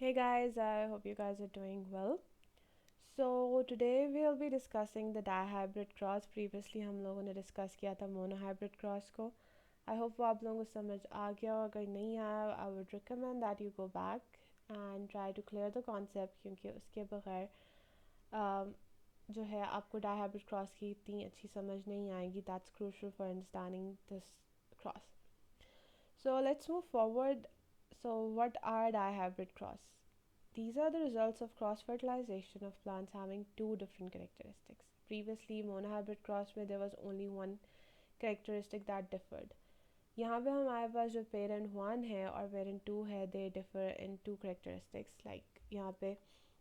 Hey guys, I hope you guys are doing well. So today we'll be discussing the dihybrid cross. Previously हम लोगों ने discuss किया था monohybrid cross को. I hope वो आप लोगों को समझ आ गया हो. अगर नहीं आया I would recommend that you go back and try to clear the concept, क्योंकि उसके बगैर जो है आपको dihybrid क्रॉस की इतनी अच्छी समझ नहीं आएगी. That's crucial for understanding this cross. So let's move forward. So what are dihybrid cross? These are the results of cross fertilization of plants having two different characteristics. Previously monohybrid cross में there was only one characteristic that differed. यहाँ पे हमारे पास जो parent 1 है और parent 2 है, they differ in two characteristics. Like यहाँ पे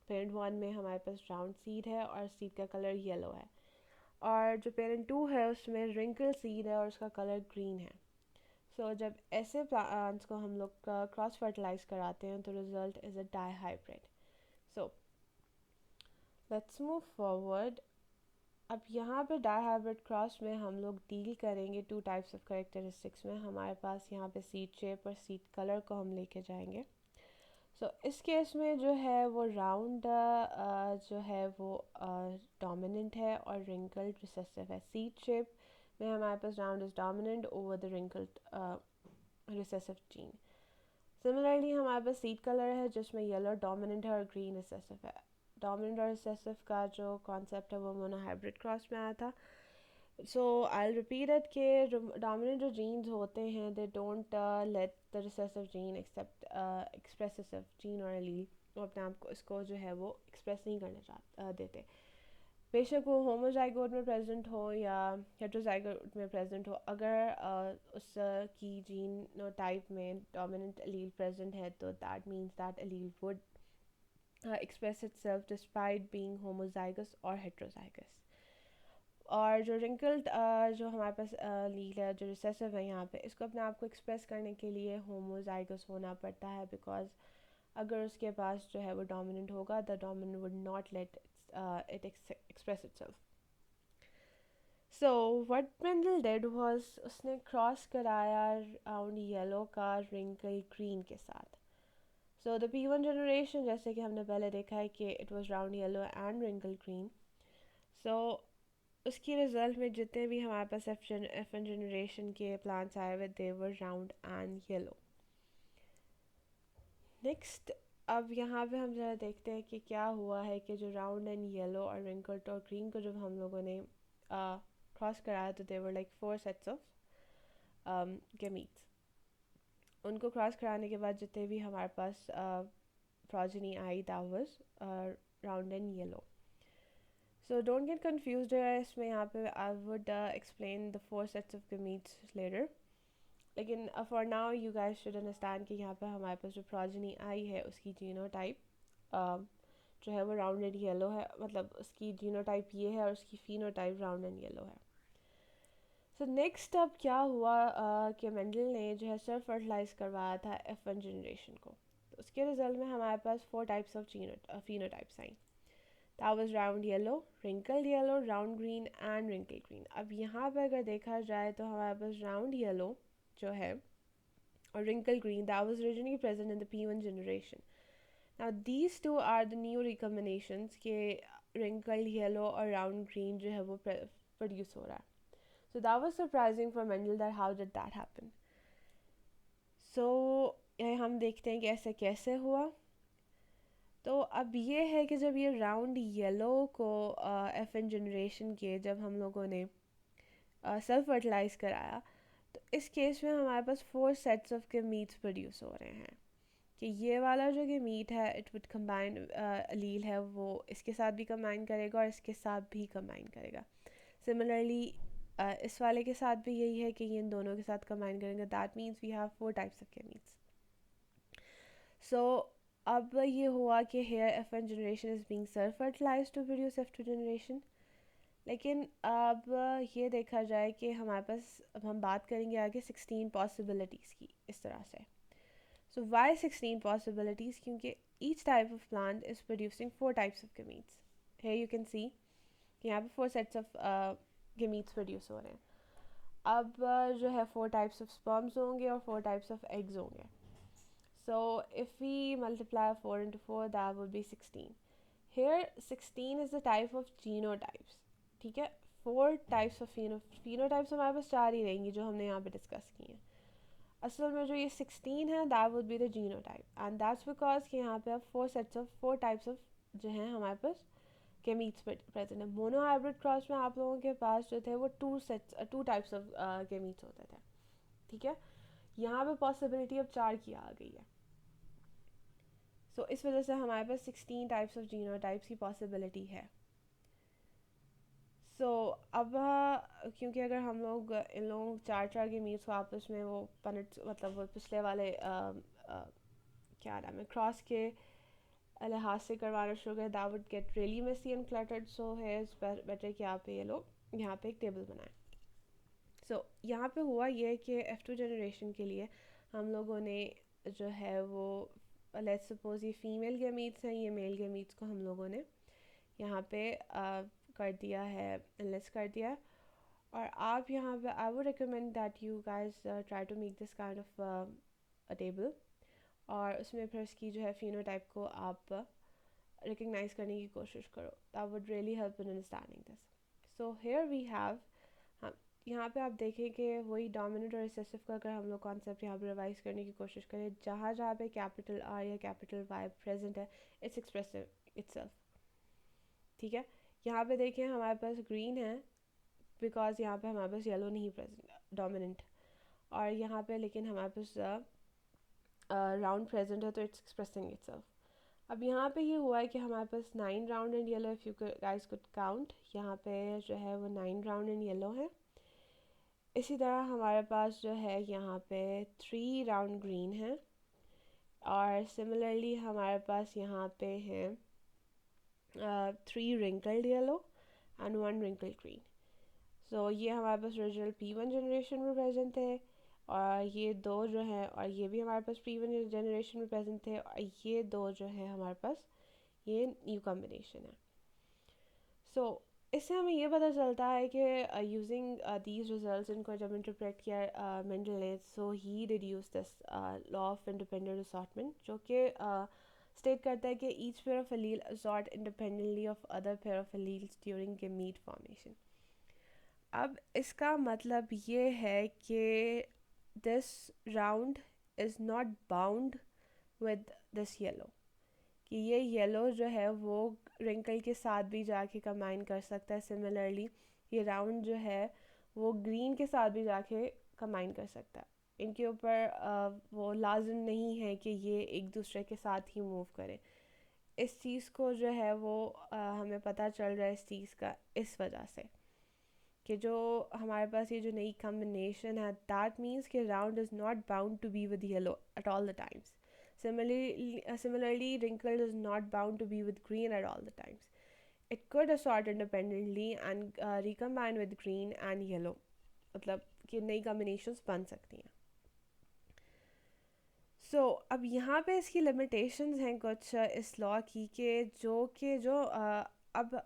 parent 1 में हमारे पास round seed है और seed का color yellow है, और जो parent 2 है उसमें wrinkle seed है और उसका color green है. जब ऐसे प्लांट्स को हम लोग क्रॉस फर्टिलाइज कराते हैं तो result is a dihybrid. So let's move forward. अब यहाँ पे डाईहाइब्रिड क्रॉस में हम लोग डील करेंगे टू टाइप्स ऑफ करेक्टरिस्टिक्स में. हमारे पास यहाँ पे सीड शेप और सीड कलर को हम लेके जाएंगे. इस केस में जो है वो राउंड जो है वो डोमिनेंट है और रिंकल्ड रिसेसिव है. सीड शेप में हमारे पास round is dominant over the wrinkled recessive gene. Similarly हमारे पास सीड कलर है जिसमें येलो डोमिनेंट है और ग्रीन रिसेसिव है. डोमिनेंट और रिसेसिव का जो कॉन्सेप्ट है वो मोनोहाइब्रिड क्रॉस में आया था. सो आई रिपीट इट के डोमिनेंट जो जीन्स होते हैं they don't let the recessive gene accept expressive gene और एलील. वो अपने आप को इसको जो है वो एक्सप्रेस नहीं करना देते. बेशक वो होमोजाइगोट में प्रेजेंट हो या हेट्रोजाइगोट में प्रेजेंट हो, अगर उस की जीन टाइप में डोमिनेंट एलील प्रेजेंट है तो that means that allele would express itself despite being homozygous और हेट्रोजाइगस. और जो रिंकल्ड जो हमारे पास लील है जो रिसेसिव है यहाँ पे, इसको अपने आप को एक्सप्रेस करने के लिए होमोजाइगस होना पड़ता है. बिकॉज अगर उसके पास जो है वो डोमिनेंट होगा the dominant would not let it express itself. So what Mendel did was उसने क्रॉस कराया राउंड येलो का रिंकल ग्रीन के साथ. द P1 जनरेशन, जैसे कि हमने पहले देखा है कि it was round yellow and wrinkle green. So उसकी रिजल्ट में जितने भी हमारे पास F1 जनरेशन के प्लांट्स आए हुए दे वर राउंड एंड येलो. नेक्स्ट, अब यहाँ पे हम ज़रा देखते हैं कि क्या हुआ है कि जो राउंड एंड येलो और रिंकल्ड और ग्रीन को जब हम लोगों ने क्रॉस कराया तो they were like 4 sets of gametes. उनको क्रॉस कराने के बाद जितने भी हमारे पास प्रोजेनी आई that was round and yellow. So don't get confused है इसमें. यहाँ पे I would explain the 4 sets of gametes later. लेकिन for now you guys should understand कि यहाँ पे हमारे पास जो प्रोजेनी आई है उसकी जीनोटाइप जो है वो राउंड एंड येलो है. मतलब उसकी जीनोटाइप ये है और उसकी फिनोटाइप राउंड एंड येलो है. नेक्स्ट अब क्या हुआ कि मेंडल ने जो है सेल्फ फर्टिलाइज करवाया था F1 जनरेशन को. तो उसके रिजल्ट में हमारे पास 4 टाइप्स ऑफ फिनोटाइप्स आई. That was round yellow, wrinkled yellow, round green and wrinkle green. अब यहाँ पे अगर देखा जाए तो हमारे पास राउंड येलो जो है or wrinkle green that was originally present in the P1 generation. Now these two are the new recombinations के wrinkled yellow और round green जो है वो produce हो रहा है. So that was surprising for Mendel that how did that happen. So हम देखते हैं कि ऐसे कैसे हुआ. तो अब ये है कि जब ये राउंड येलो को F1 जनरेशन के जब हम लोगों ने सेल्फ फर्टिलाइज कराया तो इस केस में हमारे पास 4 सेट्स ऑफ गेमीट्स प्रोड्यूस हो रहे हैं. कि ये वाला जो गेमीट है इट वुड कंबाइन अलील है वो इसके साथ भी कंबाइन करेगा और इसके साथ भी कंबाइन करेगा. सिमिलरली इस वाले के साथ भी यही है कि ये इन दोनों के साथ कंबाइन करेंगे. That means we have 4 types of gametes. So अब ये हुआ कि here F1 generation is being self fertilize to produce F2 generation. लेकिन अब ये देखा जाए कि हमारे पास अब हम बात करेंगे आगे 16 पॉसिबिलिटीज़ की इस तरह से. So why 16 possibilities? क्योंकि each type of plant is producing 4 types of gametes. Here you can see कि यहाँ पे 4 sets of gametes produce हो रहे हैं. अब जो है 4 types of sperms होंगे और 4 types of eggs होंगे. So if we multiply 4 into 4, that would be 16. Here 16 is the type of genotypes. ठीक है, 4 टाइप्स ऑफ phenotypes हमारे पास 4 ही रहेंगी जो हमने यहाँ पे डिस्कस की हैं. असल में जो ये 16 है that would be the genotype, and that's because कि यहाँ पे अब 4 टाइप्स ऑफ जो हैं हमारे पास गेमीट्स प्रेजेंट है. मोनो हाइब्रिड क्रॉस में आप लोगों के पास जो थे वो 2 टाइप्स ऑफ गेमीट्स होते थे. ठीक है, यहाँ पे पॉसिबिलिटी अब 4 की आ गई है. सो इस वजह से हमारे पास 16 टाइप्स ऑफ जीनोटाइप्स की पॉसिबिलिटी है. सो अब क्योंकि अगर हम लोग इन लोगों 4 गेमीट्स को आपस में वो पनट मतलब वो पिछले वाले क्या नाम है क्रॉस के लिहाज से करवाना शुरू करें, that would get really messy and cluttered. So है बेटर कि आप ये लोग यहाँ पे एक टेबल बनाएं. सो यहाँ पे हुआ ये कि F2 जनरेशन के लिए हम लोगों ने जो है वो लेट्स सपोज ये फीमेल गेमीट्स हैं, ये मेल गेमीट्स को हम लोगों ने यहाँ पे कर दिया है, एनालाइज कर दिया है. और आप यहाँ पे I would recommend that you guys try to make this kind of a table, और उसमें फिर इसकी जो है फिनोटाइप को आप रिकग्नाइज करने की कोशिश करो. That would really help in understanding this. So here we have, हम यहाँ पे आप देखें कि वही डोमिनेंट और रिसेसिव का अगर हम लोग कॉन्सेप्ट यहाँ पे रिवाइज करने की कोशिश करें, जहाँ जहाँ पे कैपिटल R या कैपिटल Y प्रेजेंट है, इट्स एक्सप्रेसिव इटसेल्फ. ठीक है, यहाँ पे देखें हमारे पास ग्रीन है बिकॉज यहाँ पे हमारे पास येलो नहीं प्रेजेंट डोमिनेंट, और यहाँ पे लेकिन हमारे पास राउंड प्रेजेंट है, तो इट्स एक्सप्रेसिंग इटसेल्फ. अब यहाँ पे ये हुआ है कि हमारे पास 9 round in yellow, if you guys could count, यहाँ पे जो है वो 9 राउंड इन येलो है. इसी तरह हमारे पास जो है यहाँ पे 3 राउंड ग्रीन है, और सिमिलरली हमारे पास यहाँ पे हैं 3 wrinkled yellow and 1 wrinkled green. So ये हमारे पास ओरिजिनल P1 जनरेशन में प्रेजेंट थे, और ये दो जो है, और ये भी हमारे पास P1 जनरेशन में प्रेजेंट थे, और ये दो जो है हमारे पास ये न्यू कॉम्बिनेशन है. सो इससे हमें ये पता चलता है कि यूजिंग दीज रिजल्ट्स, इनको जब इंटरप्रेट किया मेंडल ने, so he deduce this law of independent assortment, जो कि स्टेट करता है कि each pair of allele assort independently of other pair of alleles during gamete formation. अब इसका मतलब ये है कि this round is not bound with this yellow, कि ये येलो जो है वो रिंकल के साथ भी जाके कंबाइन कर सकता है. सिमिलरली ये राउंड जो है वो ग्रीन के साथ भी जाके कंबाइन कर सकता है. इनके ऊपर वो लाजिम नहीं है कि ये एक दूसरे के साथ ही मूव करें. इस चीज़ को जो है वो हमें पता चल रहा है इस चीज़ का इस वजह से कि जो हमारे पास ये जो नई कॉम्बिनेशन है, दैट मीन्स कि round is not bound to be with yellow at all the times. Similarly, wrinkle is not bound to be with green at all the times. It could assort independently and recombine with green and yellow. मतलब कि नई combinations बन सकती हैं. So अब यहाँ पे इसकी limitations हैं कुछ इस law की कि जो अब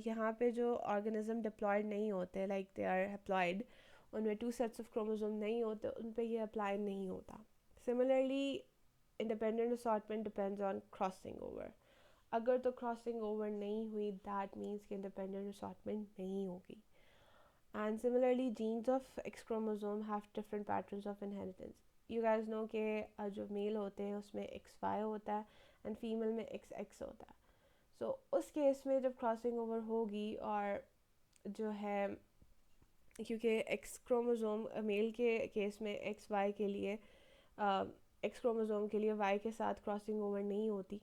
यहाँ पे जो organism diploid नहीं होते, like they are haploid, उनमें 2 sets of chromosome नहीं होते, उन पे ये apply नहीं होता. Similarly, independent assortment depends on crossing over. अगर तो क्रॉसिंग ओवर नहीं हुई, दैट मीन्स कि इंडिपेंडेंट असॉर्टमेंट नहीं होगी. And similarly genes of X chromosome have different patterns of inheritance. You guys know कि जो मेल होते हैं उसमें XY होता है एंड फीमेल में XX होता है. सो उस केस में जब क्रॉसिंग ओवर होगी, और जो है क्योंकि एक्स क्रोमोसोम मेल के केस में XY के लिए एक्स क्रोमोसोम के लिए वाई के साथ क्रॉसिंग ओवर नहीं होती,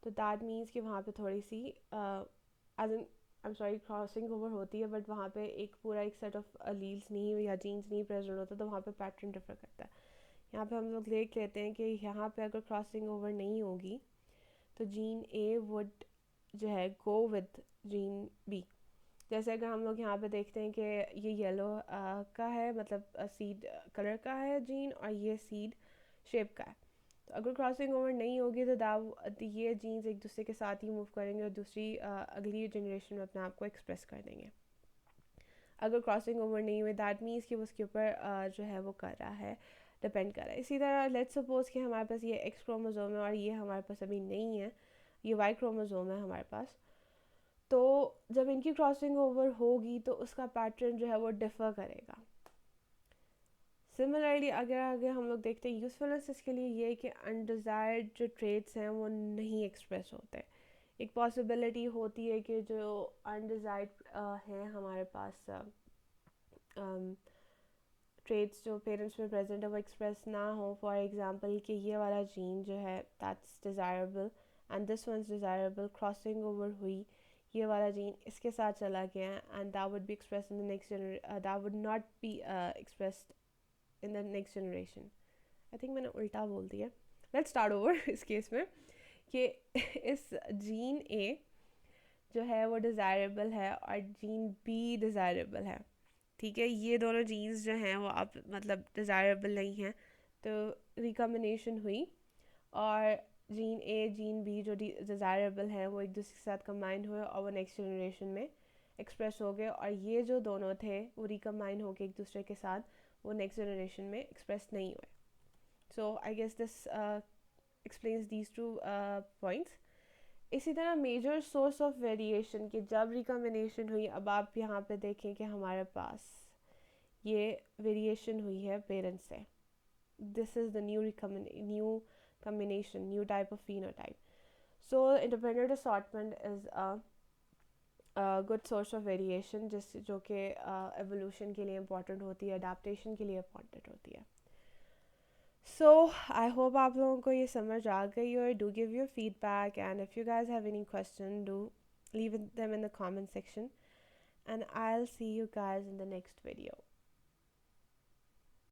तो दैट मीन्स कि वहाँ पे थोड़ी सी as an I'm sorry crossing over होती है, बट वहाँ पे एक सेट ऑफ अलील्स नहीं या जीन्स नहीं प्रेजेंट होता, तो वहाँ पे पैटर्न डिफर करता है. यहाँ पे हम लोग देख लेते हैं कि यहाँ पे अगर क्रॉसिंग ओवर नहीं होगी तो जीन A वुड जो है गो विद जीन B. जैसे अगर हम लोग यहाँ पे देखते हैं कि ये येलो का है, मतलब सीड कलर का है जीन, और ये सीड शेप का है, तो अगर क्रॉसिंग ओवर नहीं होगी तो ये जीन्स एक दूसरे के साथ ही मूव करेंगे और दूसरी अगली जनरेशन में अपने आप को एक्सप्रेस कर देंगे. अगर क्रॉसिंग ओवर नहीं हुई, दैट मीन्स कि उसके ऊपर जो है वो कर रहा है डिपेंड कर रहा है। इसी तरह लेट्स सपोज कि हमारे पास ये एक्स क्रोमोसोम है और ये हमारे पास अभी नहीं है, ये वाई क्रोमोसोम है हमारे पास, तो जब इनकी क्रॉसिंग ओवर होगी तो उसका पैटर्न जो है वो डिफ़र करेगा। सिमिलरली अगर आगे हम लोग देखते हैं यूज़फुलनेस इसके लिए ये है कि अनडिज़ायर्ड जो ट्रेड्स हैं वो नहीं एक्सप्रेस होते। एक पॉसिबिलिटी होती है कि जो अनडिज़ायर्ड हैं हमारे पास ट्रेड्स जो पेरेंट्स में प्रेजेंट है वो एक्सप्रेस ना हो। फॉर एग्जांपल कि ये वाला जीन जो है that's desirable and this one is desirable, crossing over हुई, ये वाला जीन इसके साथ चला गया and that would be express in the next that would not be expressed in the next generation. I think मैंने उल्टा बोल दिया, लेट्स स्टार्ट ओवर इस केस में कि इस जीन ए जो है वो डिज़ायरेबल है और जीन बी डिज़ायरेबल है, ठीक है। ये दोनों जीन्स जो हैं वो अब मतलब डिज़ायरेबल नहीं हैं, तो रिकॉम्बिनेशन हुई और जीन ए जीन बी जो डिज़ायरेबल हैं वो एक दूसरे के साथ कंबाइन हुए और वो नेक्स्ट जनरेशन में एक्सप्रेस हो गए, और ये जो दोनों थे वो रिकम्बाइन होकर एक दूसरे के साथ वो नेक्स्ट जनरेशन में एक्सप्रेस नहीं हुए। So I guess this explains these two points. इसी तरह मेजर सोर्स ऑफ वेरिएशन की जब रिकम्बिनेशन हुई, अब आप यहाँ पे देखें कि हमारे पास ये वेरिएशन हुई है पेरेंट्स से, this is the new combination, new type of phenotype. So independent assortment is a good source of variation जो कि evolution के लिए important होती है, adaptation के लिए important होती है। So I hope आप लोगों को ये समझ आ गई, और do give your feedback, and if you guys have any question do leave them in the comment section, and I'll see you guys in the next video.